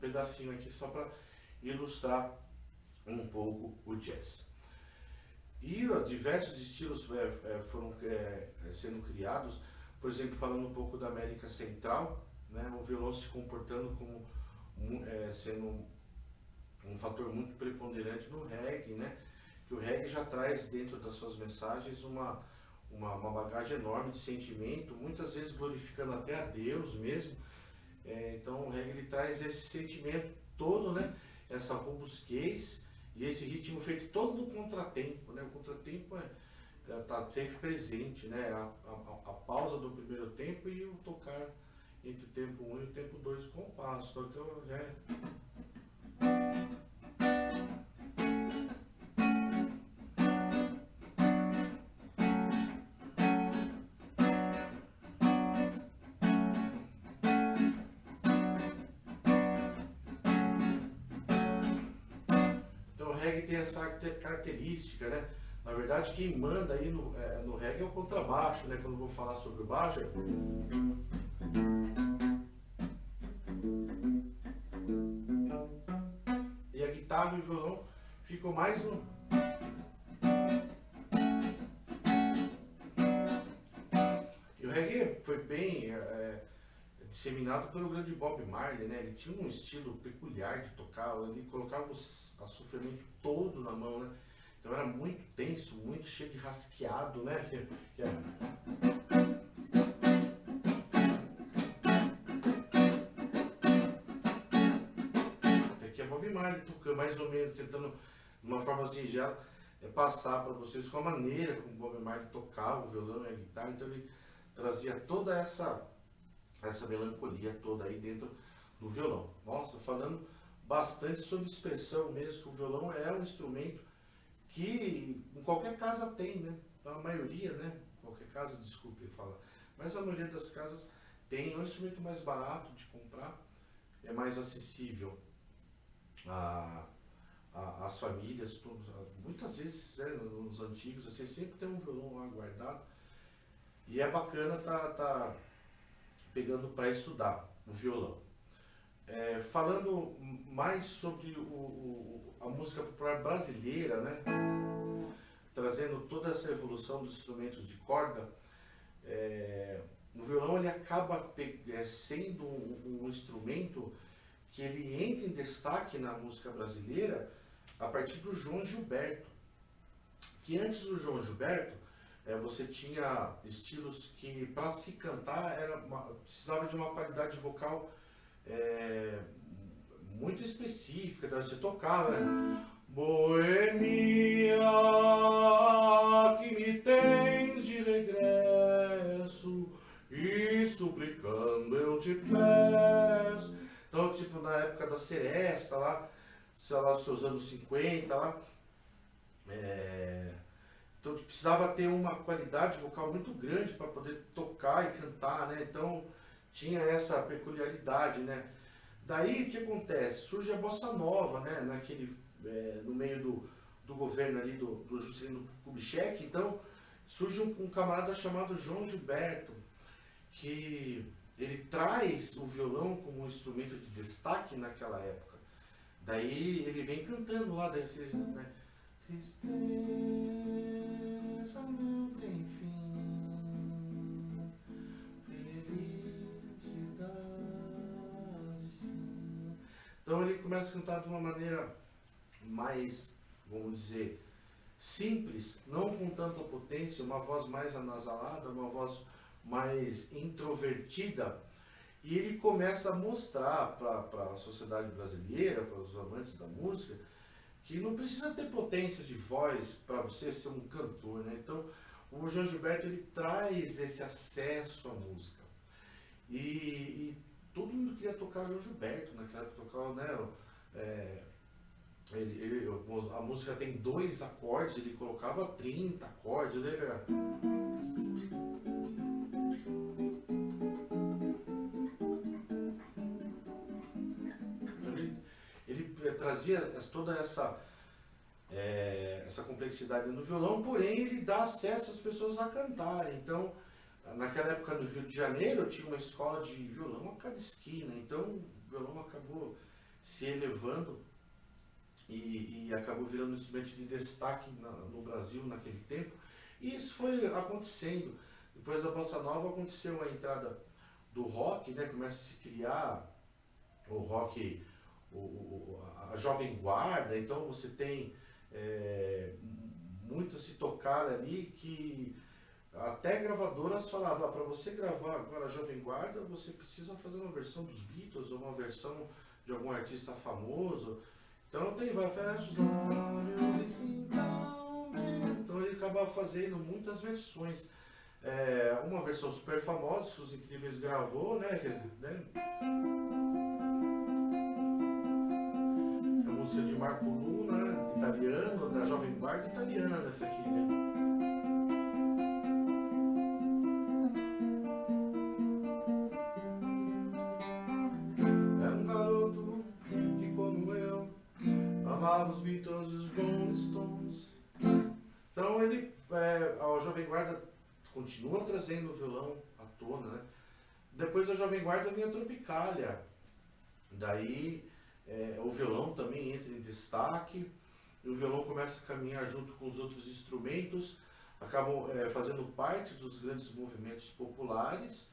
Pedacinho aqui só para ilustrar um pouco o jazz. E diversos estilos foram sendo criados, por exemplo, falando um pouco da América Central, né, o violão se comportando como sendo um fator muito preponderante no reggae, né, que o reggae já traz dentro das suas mensagens uma bagagem enorme de sentimento, muitas vezes glorificando até a Deus mesmo. Então o reggae ele traz esse sentimento todo, né, essa robustez e esse ritmo feito todo no contratempo, né? O contratempo está sempre presente, né? A pausa do primeiro tempo e o tocar entre o tempo 1 e o tempo 2 com o passo. Então, o reggae tem essa característica, né? Na verdade, quem manda aí no reggae é o contrabaixo, né? Quando eu vou falar sobre o baixo, e a guitarra e o violão ficam mais no... E o reggae foi bem disseminado pelo grande Bob Marley, né? Ele tinha um estilo peculiar de tocar, ele colocava o sofrimento todo na mão, né? Então era muito tenso, muito cheio de rasqueado, né? Aqui é Bob Marley tocando mais ou menos, tentando, de uma forma singela, passar para vocês com a maneira como Bob Marley tocava o violão e a guitarra. Então ele trazia toda essa melancolia toda aí dentro do violão. Nossa, falando bastante sobre expressão mesmo, que o violão é um instrumento que em qualquer casa tem, né? A maioria, né? Qualquer casa, desculpe falar, mas a maioria das casas tem. É um instrumento mais barato de comprar, é mais acessível às famílias, muitas vezes, né, nos antigos, você sempre tem um violão lá guardado, e é bacana tá pegando para estudar o violão. Falando mais sobre a música popular brasileira, né? Trazendo toda essa evolução dos instrumentos de corda, o violão ele acaba sendo um instrumento que ele entra em destaque na música brasileira a partir do João Gilberto. Que antes do João Gilberto, você tinha estilos que para se cantar precisava de uma qualidade vocal muito específica, daí você tocava, né? Boemia, que me tens de regresso, e suplicando eu te peço. Então, tipo, na época da Seresta, lá, sei lá, os seus anos 50, lá, então precisava ter uma qualidade vocal muito grande para poder tocar e cantar, né? Então tinha essa peculiaridade, né? Daí o que acontece? Surge a bossa nova, né? No meio do governo ali do Juscelino Kubitschek. Então surge um camarada chamado João Gilberto, que ele traz o violão como um instrumento de destaque naquela época. Daí ele vem cantando lá daquele, né? Tristeza não tem fim, felicidade sim. Então ele começa a cantar de uma maneira mais, vamos dizer, simples, não com tanta potência, uma voz mais anasalada, uma voz mais introvertida. E ele começa a mostrar para a sociedade brasileira, para os amantes da música, que não precisa ter potência de voz para você ser um cantor, né? Então, o João Gilberto, ele traz esse acesso à música. E todo mundo queria tocar João Gilberto naquela época, tocava, né? A música tem 2 acordes, ele colocava 30 acordes, lembra? Ele trazia toda essa complexidade no violão, porém ele dá acesso às pessoas a cantarem. Então, naquela época no Rio de Janeiro, tinha uma escola de violão a cada esquina, então o violão acabou se elevando e acabou virando um instrumento de destaque no Brasil naquele tempo. E isso foi acontecendo. Depois da Bossa Nova aconteceu a entrada do rock, né? Começa a se criar o rock, a Jovem Guarda, então você tem muito a se tocar ali, que até gravadoras falavam, para você gravar agora a Jovem Guarda, você precisa fazer uma versão dos Beatles ou uma versão de algum artista famoso. Então tem vai então ele acaba fazendo muitas versões. Uma versão super famosa que os Incríveis gravou, né? A música de Marco Luna, italiano, da Jovem Guarda italiana, essa aqui, né? Os Beatles e os Rolling Stones. Então a Jovem Guarda continua trazendo o violão à tona, né? Depois da Jovem Guarda vem a Tropicália. Daí o violão também entra em destaque. E o violão começa a caminhar junto com os outros instrumentos, acabam fazendo parte dos grandes movimentos populares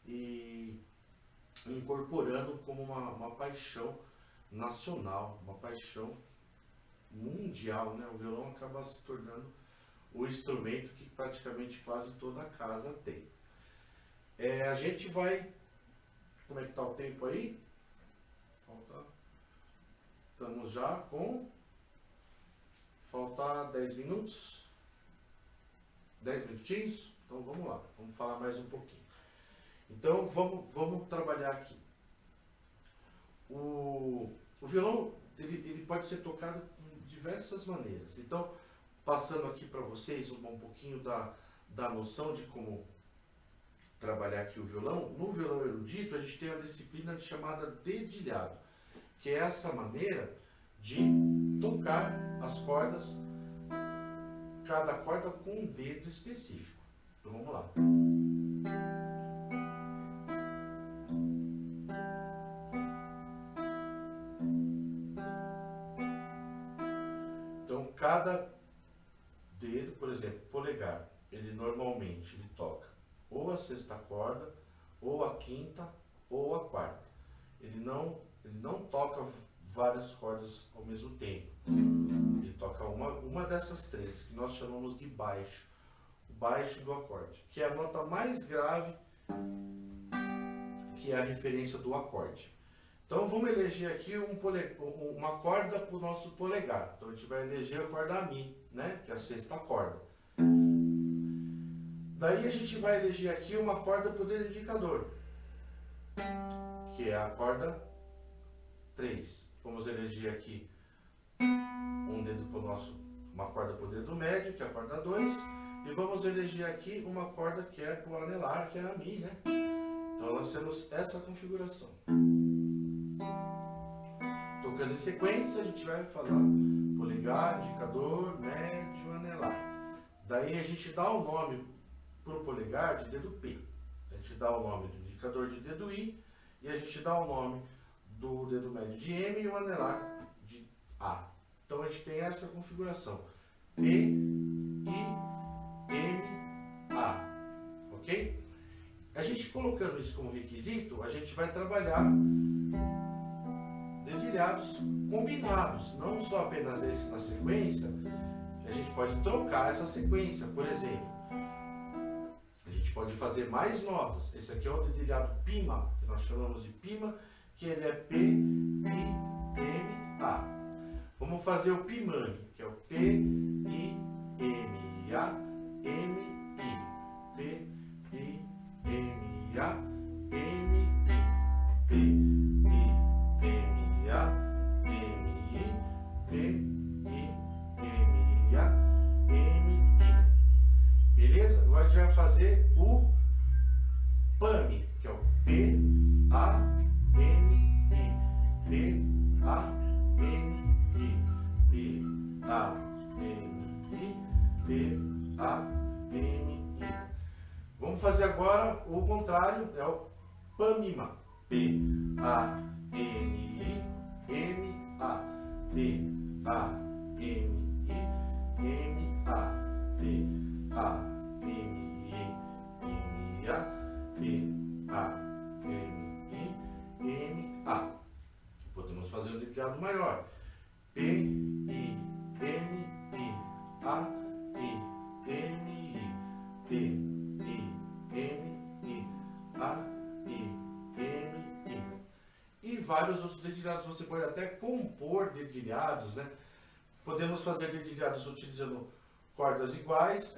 e incorporando como uma paixão nacional, uma paixão mundial, né? O violão acaba se tornando o instrumento que praticamente quase toda casa tem. A gente vai... Como é que está o tempo aí? Estamos já com... Falta 10 minutos. 10 minutinhos? Então vamos lá, vamos falar mais um pouquinho. Então vamos trabalhar aqui. O violão, ele pode ser tocado de diversas maneiras. Então, passando aqui para vocês um pouquinho da noção de como trabalhar aqui o violão. No violão erudito, a gente tem a disciplina chamada dedilhado, que é essa maneira de tocar as cordas, cada corda com um dedo específico. Então, vamos lá. Cada dedo, por exemplo, polegar, ele normalmente toca ou a sexta corda, ou a quinta, ou a quarta. Ele não toca várias cordas ao mesmo tempo. Ele toca uma dessas 3, que nós chamamos de baixo, o baixo do acorde, que é a nota mais grave, que é a referência do acorde. Então vamos eleger aqui uma corda para o nosso polegar. Então a gente vai eleger a corda Mi, né? Que é a sexta corda. Daí a gente vai eleger aqui uma corda para o dedo indicador, que é a corda 3. Vamos eleger aqui uma corda para o dedo médio, que é a corda 2. E vamos eleger aqui uma corda que é para o anelar, que é a Mi, né? Então nós temos essa configuração. Tocando em sequência, a gente vai falar polegar, indicador, médio, anelar. Daí a gente dá o nome para o polegar de dedo P. A gente dá o nome do indicador de dedo I e a gente dá o nome do dedo médio de M e o anelar de A. Então a gente tem essa configuração. P, I, M, A. Ok? A gente colocando isso como requisito, a gente vai trabalhar dedilhados combinados, não só apenas esse na sequência. A gente pode trocar essa sequência, por exemplo. A gente pode fazer mais notas. Esse aqui é o dedilhado Pima, que nós chamamos de Pima, que ele é P-I-M-A. Vamos fazer o Pimami, que é o P-I-M-A-M-I. P-I-M-A-M-I. P-I-M-A-M-I. P-I-M-A-M-I. Beleza? Agora a gente vai fazer o PAMI, que é o P-A-M-I. P-A-M-I. P-A-M-I. P-A-M-I. Vamos fazer agora o contrário, é o PAMIMA. P-A-M-I-M-A. P-A-M-I-M-A. P-A-M-I-M-A. P-A-M-I-M-A. Podemos fazer um dedilhado maior. P-I-M-I-A-I-M-I. P-I-M-I-A-I-M-I. E vários outros dedilhados. Você pode até compor dedilhados, né? Podemos fazer dedilhados utilizando cordas iguais,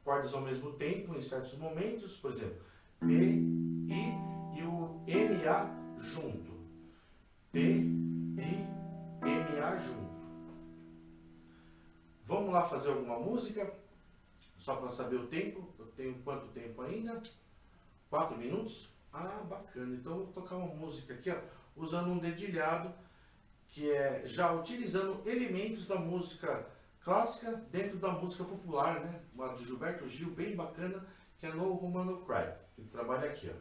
cordas ao mesmo tempo em certos momentos, por exemplo, P, I e o M-A junto. P, I, M-A junto. Vamos lá fazer alguma música? Só para saber o tempo. Eu tenho quanto tempo ainda? 4 minutos? Ah, bacana. Então eu vou tocar uma música aqui, ó, usando um dedilhado, que é já utilizando elementos da música clássica dentro da música popular, né? Uma de Gilberto Gil, bem bacana, que é No Woman No Cry. Ele trabalha aqui, ó.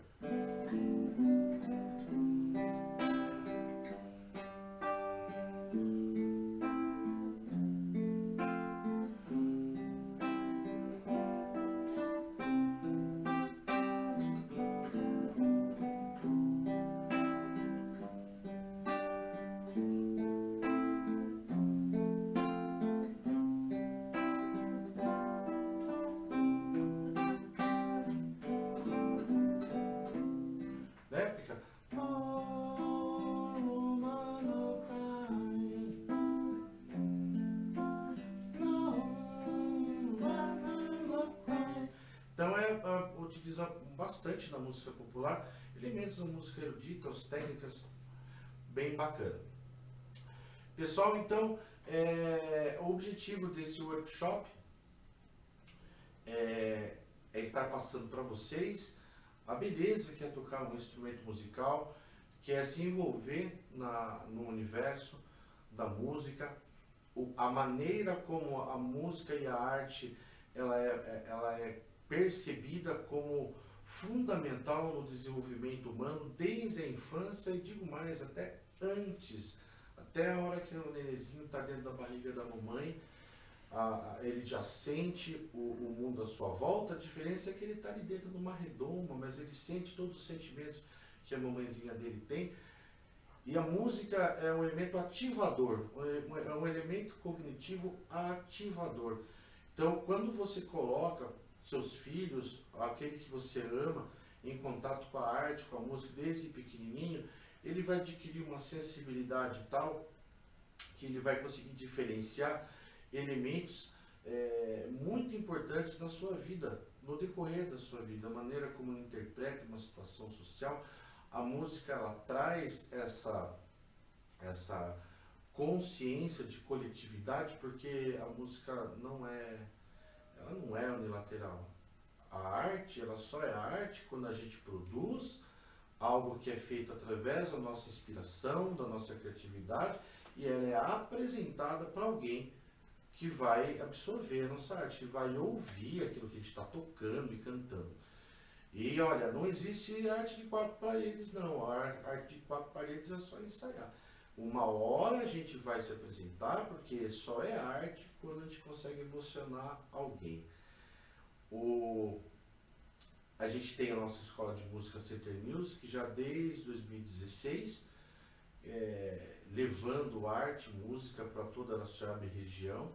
Né? Fica... Então utiliza bastante na música popular elementos da música erudita, as técnicas bem bacana. Pessoal, então o objetivo desse workshop é estar passando para vocês a beleza que é tocar um instrumento musical, que é se envolver no universo da música, a maneira como a música e a arte ela é percebida como fundamental no desenvolvimento humano desde a infância e digo mais, até antes, até a hora que o nenenzinho está dentro da barriga da mamãe. Ele já sente o mundo à sua volta. A diferença é que ele está ali dentro de uma redoma, mas ele sente todos os sentimentos que a mamãezinha dele tem. E a música é um elemento ativador, é um elemento cognitivo ativador. Então, quando você coloca seus filhos, aquele que você ama, em contato com a arte, com a música desde pequenininho, ele vai adquirir uma sensibilidade tal que ele vai conseguir diferenciar elementos muito importantes na sua vida, no decorrer da sua vida, a maneira como ele interpreta uma situação social. A música ela traz essa consciência de coletividade, porque a música não é unilateral. A arte ela só é arte quando a gente produz algo que é feito através da nossa inspiração, da nossa criatividade, e ela é apresentada para alguém que vai absorver a nossa arte, que vai ouvir aquilo que a gente está tocando e cantando. E olha, não existe arte de 4 paredes não, a arte de 4 paredes é só ensaiar. Uma hora a gente vai se apresentar, porque só é arte quando a gente consegue emocionar alguém. A gente tem a nossa escola de música Center Music, já desde 2016, levando arte, música para toda a Araçuaíba e região.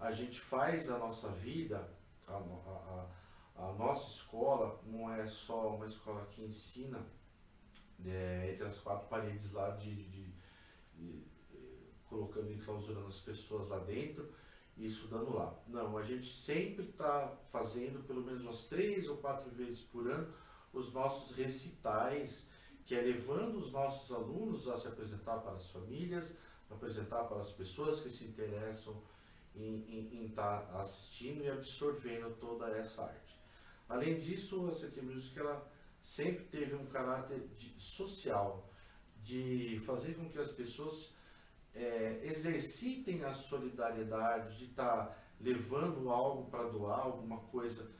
A gente faz a nossa vida, A nossa escola não é só uma escola que ensina entre as quatro paredes lá colocando e clausurando as pessoas lá dentro e estudando lá. Não, a gente sempre está fazendo pelo menos umas 3 ou 4 vezes por ano os nossos recitais, que é levando os nossos alunos a se apresentar para as famílias, apresentar para as pessoas que se interessam em estar assistindo e absorvendo toda essa arte. Além disso, a CT Music ela sempre teve um caráter social, de fazer com que as pessoas exercitem a solidariedade, de estar levando algo para doar, alguma coisa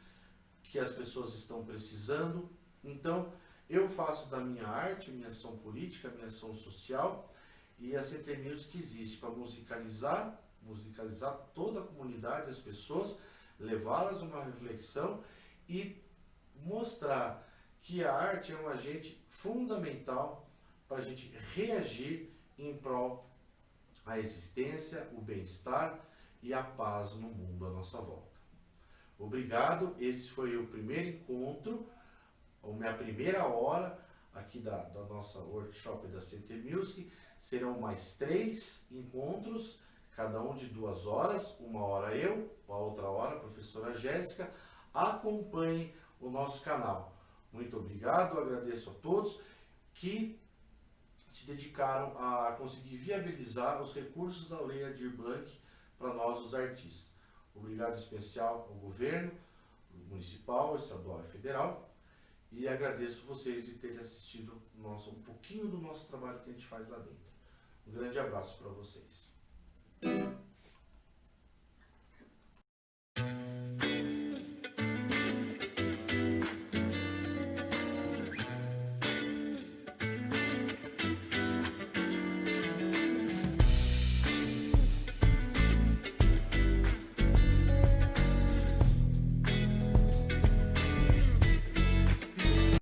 que as pessoas estão precisando. Então, eu faço da minha arte, minha ação política, minha ação social, e a CT Music existe para musicalizar toda a comunidade, as pessoas, levá-las a uma reflexão e mostrar que a arte é um agente fundamental para a gente reagir em prol da existência, o bem-estar e a paz no mundo à nossa volta. Obrigado, esse foi o primeiro encontro, a minha primeira hora aqui da nossa workshop da CT Music. Serão mais 3 encontros, cada um de 2 horas, 1 hora eu, a outra hora a professora Jéssica. Acompanhe o nosso canal. Muito obrigado, agradeço a todos que se dedicaram a conseguir viabilizar os recursos da Lei Aldir Blanc para nós, os artistas. Obrigado especial ao governo municipal, estadual e federal, e agradeço vocês de terem assistido um pouquinho do nosso trabalho que a gente faz lá dentro. Um grande abraço para vocês.